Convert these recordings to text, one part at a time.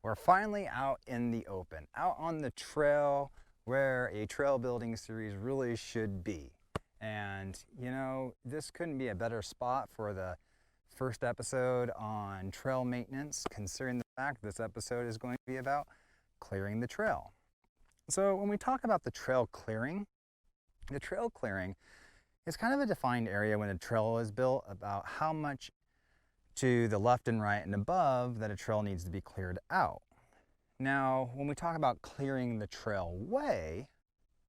We're finally out in the open, out on the trail where a trail building series really should be. And you know, this couldn't be a better spot for the first episode on trail maintenance, considering the fact this episode is going to be about clearing the trail. So when we talk about the trail clearing is kind of a defined area when a trail is built about how much to the left and right and above that a trail needs to be cleared out. Now, when we talk about clearing the trailway,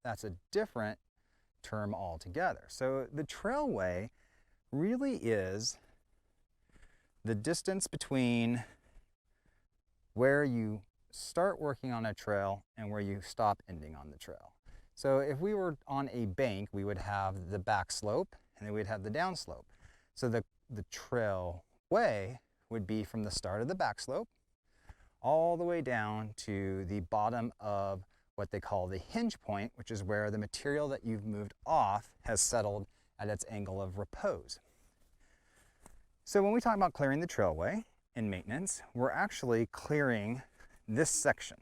that's a different term altogether. So the trailway really is the distance between where you start working on a trail and where you stop ending on the trail. So if we were on a bank, we would have the back slope and then we'd have the down slope. So the trailway would be from the start of the back slope all the way down to the bottom of what they call the hinge point, which is where the material that you've moved off has settled at its angle of repose. So when we talk about clearing the trailway in maintenance, we're actually clearing this section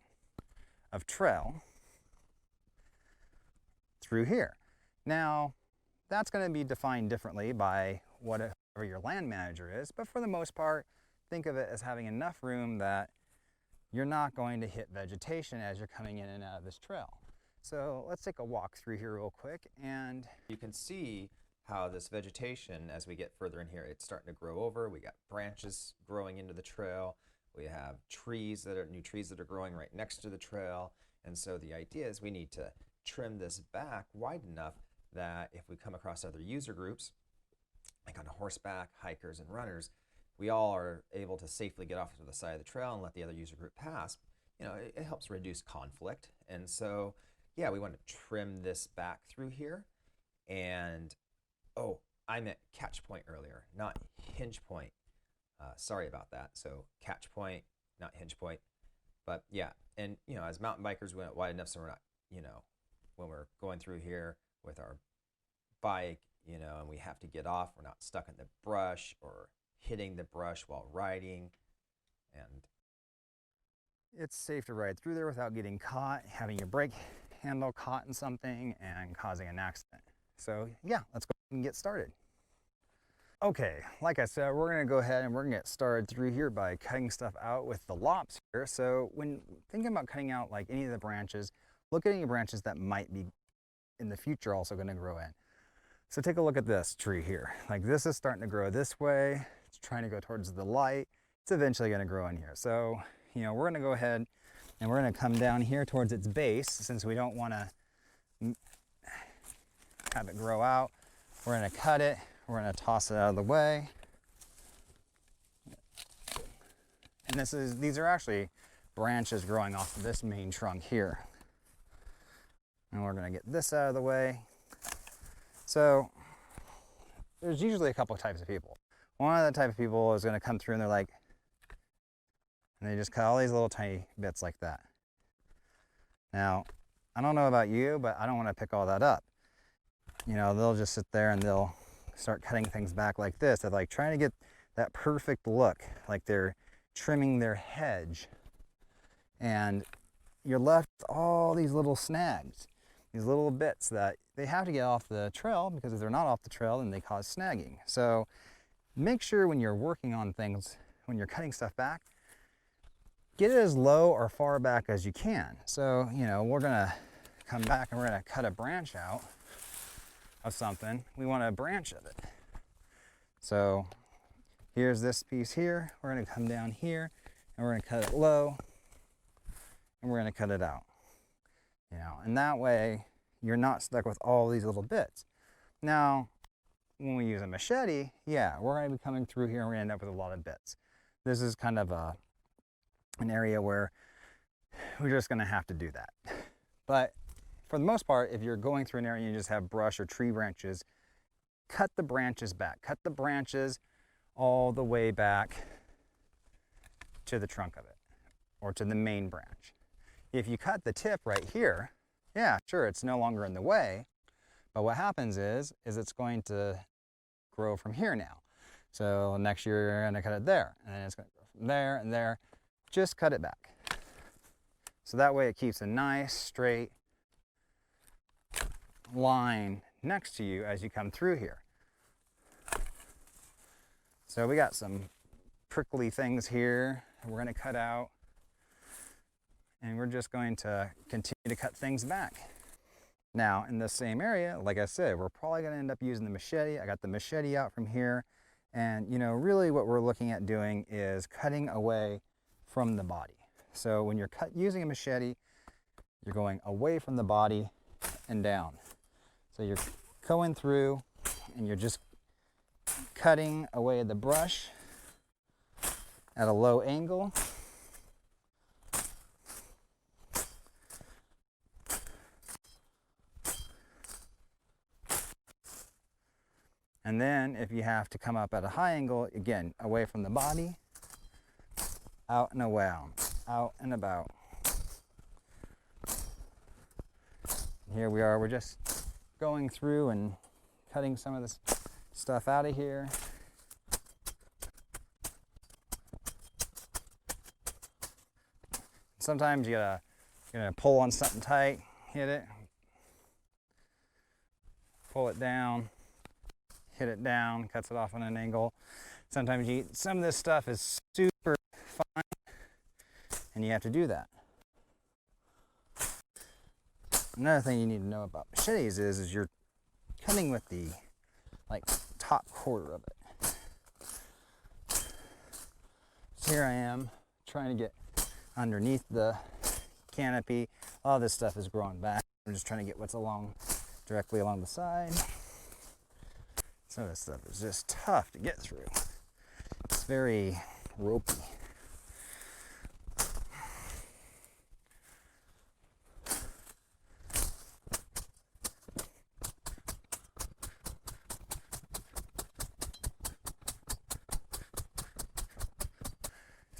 of trail through here. Now, that's going to be defined differently by whatever your land manager is, but for the most part, think of it as having enough room that you're not going to hit vegetation as you're coming in and out of this trail. So let's take a walk through here real quick, and you can see how this vegetation, as we get further in here, it's starting to grow over. We got branches growing into the trail. We have new trees that are growing right next to the trail. And so the idea is we need to trim this back wide enough that if we come across other user groups, like on horseback, hikers, and runners, we all are able to safely get off to the side of the trail and let the other user group pass. You know, it helps reduce conflict. And so, yeah, we want to trim this back through here. And, oh, I meant catch point earlier, not hinge point. Sorry about that. So catch point, not hinge point. But yeah, and you know, as mountain bikers, we went wide enough so we're not, you know, when we're going through here with our bike, you know, and we have to get off, we're not stuck in the brush or hitting the brush while riding. And it's safe to ride through there without getting caught, having your brake handle caught in something and causing an accident. So yeah, let's go and get started. Okay, like I said, we're going to go ahead and we're going to get started through here by cutting stuff out with the lops here. So when thinking about cutting out like any of the branches, look at any branches that might be in the future also going to grow in. So take a look at this tree here. Like this is starting to grow this way. It's trying to go towards the light. It's eventually going to grow in here. So, you know, we're going to go ahead and we're going to come down here towards its base since we don't want to have it grow out. We're going to cut it. We're going to toss it out of the way. And these are actually branches growing off of this main trunk here. And we're going to get this out of the way. So there's usually a couple of types of people. One of the type of people is going to come through and they're like, and they just cut all these little tiny bits like that. Now, I don't know about you, but I don't want to pick all that up. You know, they'll just sit there and they'll start cutting things back like this. They're like trying to get that perfect look, like they're trimming their hedge. And you're left with all these little snags, these little bits that they have to get off the trail, because if they're not off the trail, then they cause snagging. So make sure when you're working on things, when you're cutting stuff back, get it as low or far back as you can. So, you know, we're gonna come back and we're gonna cut a branch out of something. We want a branch of it. So here's this piece here. We're gonna come down here and we're gonna cut it low and we're gonna cut it out. You know, and that way you're not stuck with all these little bits. Now, when we use a machete, yeah, we're gonna be coming through here and we're gonna end up with a lot of bits. This is kind of an area where we're just gonna have to do that. But for the most part, if you're going through an area and you just have brush or tree branches, cut the branches back. Cut the branches all the way back to the trunk of it, or to the main branch. If you cut the tip right here, yeah, sure, it's no longer in the way, but what happens is it's going to grow from here now. So next year you're gonna cut it there, and then it's gonna grow from there and there. Just cut it back. So that way it keeps a nice straight line next to you as you come through here. So we got some prickly things here we're going to cut out, and we're just going to continue to cut things back. Now in the same area, like I said, we're probably going to end up using the machete. I got the machete out from here, and you know, really what we're looking at doing is cutting away from the body. So when you're using a machete, you're going away from the body and down. So you're going through and you're just cutting away the brush at a low angle. And then if you have to come up at a high angle, again, away from the body, out and around, out and about. Here we are, we're just going through and cutting some of this stuff out of here. Sometimes you gotta pull on something tight, hit it, pull it down, hit it down, cuts it off on an angle. Sometimes some of this stuff is super fine and you have to do that. Another thing you need to know about machetes is you're cutting with the top quarter of it. So here I am trying to get underneath the canopy. All this stuff is growing back. I'm just trying to get what's directly along the side. Some of this stuff is just tough to get through. It's very ropey.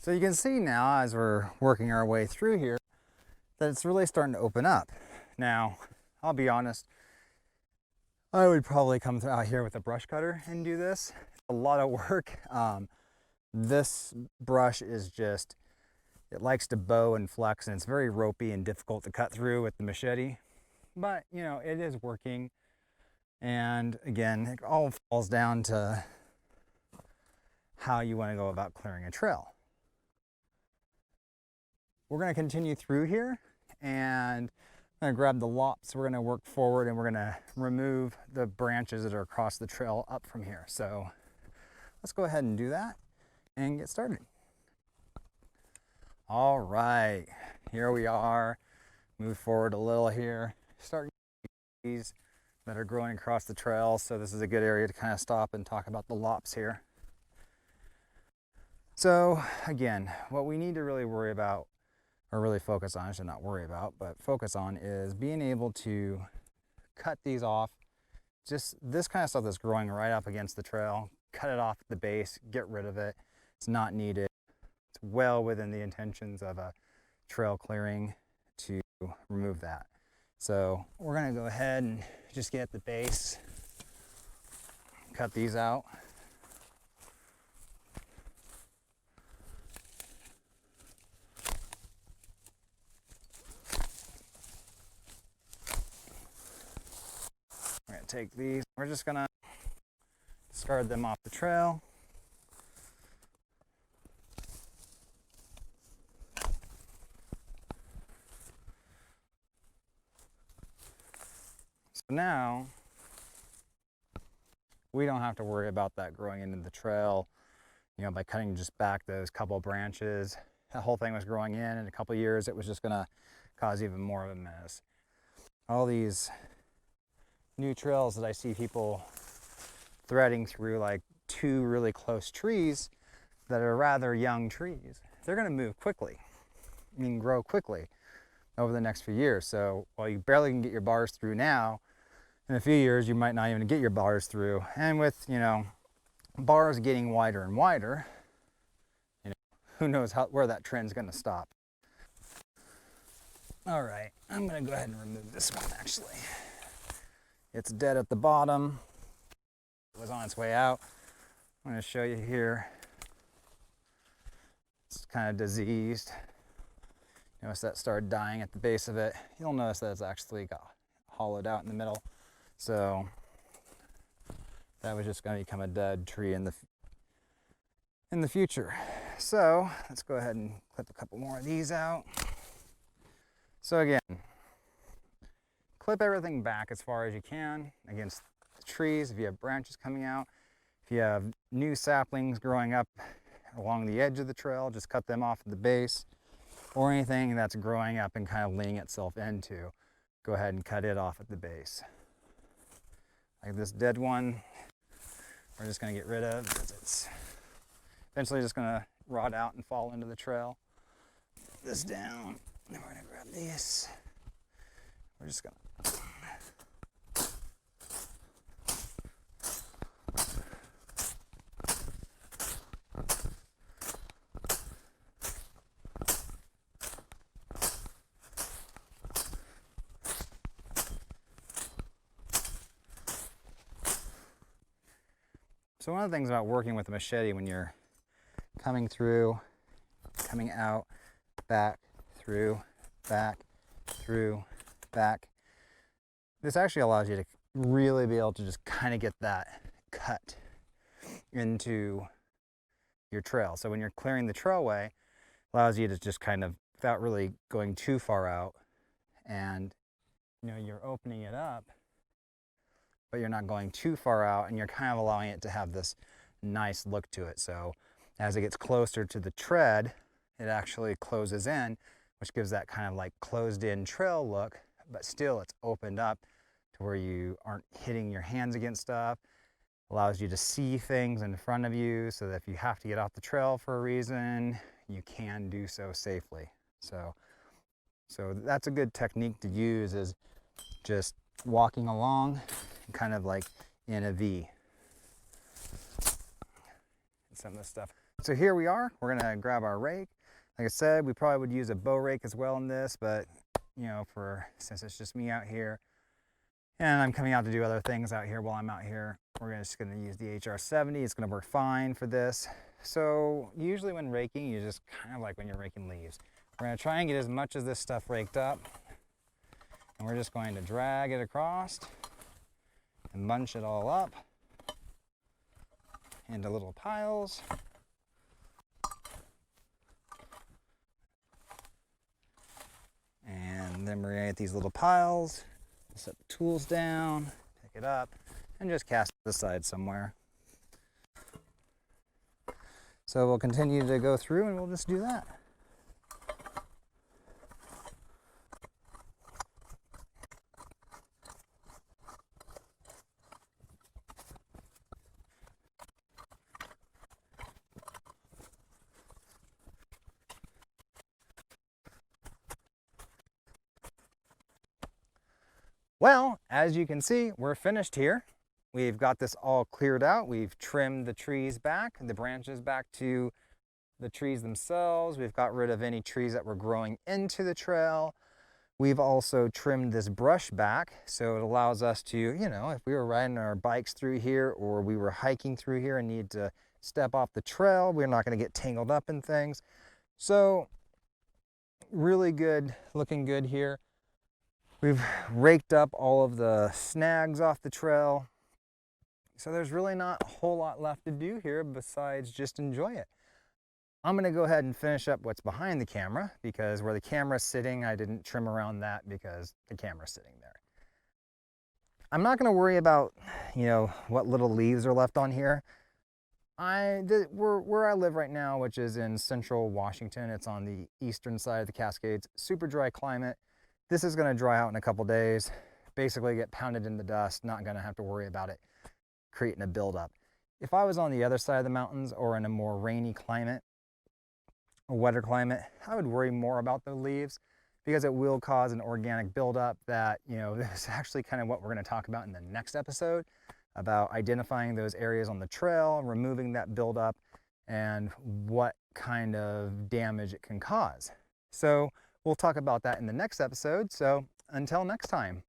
So you can see now as we're working our way through here that it's really starting to open up. Now, I'll be honest, I would probably come out here with a brush cutter and do this. It's a lot of work. This brush is just, it likes to bow and flex, and it's very ropey and difficult to cut through with the machete. But, you know, it is working. And again, it all falls down to how you want to go about clearing a trail. We're going to continue through here, and I'm going to grab the lops. We're going to work forward and we're going to remove the branches that are across the trail up from here. So let's go ahead and do that and get started. All right, here we are. Move forward a little here. Start these that are growing across the trail. So this is a good area to kind of stop and talk about the lops here. So again, what we need to really worry about, or really focus on, I should not worry about, but focus on, is being able to cut these off. Just this kind of stuff that's growing right up against the trail, cut it off at the base, get rid of it. It's not needed. It's well within the intentions of a trail clearing to remove that. So we're gonna go ahead and just get at the base, cut these out. We're gonna take these, we're just gonna discard them off the trail. So now we don't have to worry about that growing into the trail, you know, by cutting just back those couple branches. That whole thing was growing in a couple of years, it was just gonna cause even more of a mess. All these new trails that I see people threading through, like two really close trees that are rather young trees, they're going to move quickly, I mean grow quickly over the next few years. So while you barely can get your bars through now, in a few years you might not even get your bars through. And with, you know, bars getting wider and wider, you know, who knows where that trend's going to stop. All right, I'm going to go ahead and remove this one actually. It's dead at the bottom. It was on its way out. I'm going to show you here. It's kind of diseased. Notice that started dying at the base of it. You'll notice that it's actually got hollowed out in the middle. So that was just going to become a dead tree in the future. So let's go ahead and clip a couple more of these out. So again, clip everything back as far as you can against the trees. If you have branches coming out, if you have new saplings growing up along the edge of the trail, just cut them off at the base, or anything that's growing up and kind of leaning itself into, go ahead and cut it off at the base. Like this dead one, we're just going to get rid of because it's eventually just going to rot out and fall into the trail. Put this down, and we're going to grab these. We're just going to So one of the things about working with a machete when you're coming through, coming out, back, through, back, through, back, this actually allows you to really be able to just kind of get that cut into your trail. So when you're clearing the trailway, it allows you to just kind of, without really going too far out, and you're opening it up, but you're not going too far out, and you're kind of allowing it to have this nice look to it. So as it gets closer to the tread, it actually closes in, which gives that kind of like closed in trail look, but still it's opened up to where you aren't hitting your hands against stuff. Allows you to see things in front of you so that if you have to get off the trail for a reason, you can do so safely. So that's a good technique to use, is just walking along kind of like in a V. Some of this stuff. So here we are. We're gonna grab our rake. Like I said, we probably would use a bow rake as well in this, but since it's just me out here and I'm coming out to do other things out here while I'm out here, we're just gonna use the HR70. It's gonna work fine for this. So usually when raking, you just kind of like when you're raking leaves. We're gonna try and get as much of this stuff raked up, and we're just going to drag it across and bunch it all up into little piles. And then we're gonna get these little piles, set the tools down, pick it up, and just cast it aside somewhere. So we'll continue to go through and we'll just do that. Well, as you can see, we're finished here. We've got this all cleared out. We've trimmed the trees back, the branches back to the trees themselves. We've got rid of any trees that were growing into the trail. We've also trimmed this brush back, so it allows us to, if we were riding our bikes through here or we were hiking through here and need to step off the trail, we're not going to get tangled up in things. So really good, looking good here. We've raked up all of the snags off the trail. So there's really not a whole lot left to do here besides just enjoy it. I'm gonna go ahead and finish up what's behind the camera, because where the camera's sitting, I didn't trim around that because the camera's sitting there. I'm not gonna worry about, what little leaves are left on here. Where I live right now, which is in central Washington, it's on the eastern side of the Cascades, super dry climate. This is going to dry out in a couple days, basically get pounded in the dust, not going to have to worry about it creating a buildup. If I was on the other side of the mountains or in a more rainy climate, a wetter climate, I would worry more about the leaves, because it will cause an organic buildup that, this is actually kind of what we're going to talk about in the next episode, about identifying those areas on the trail, removing that buildup, and what kind of damage it can cause. So we'll talk about that in the next episode. So until next time.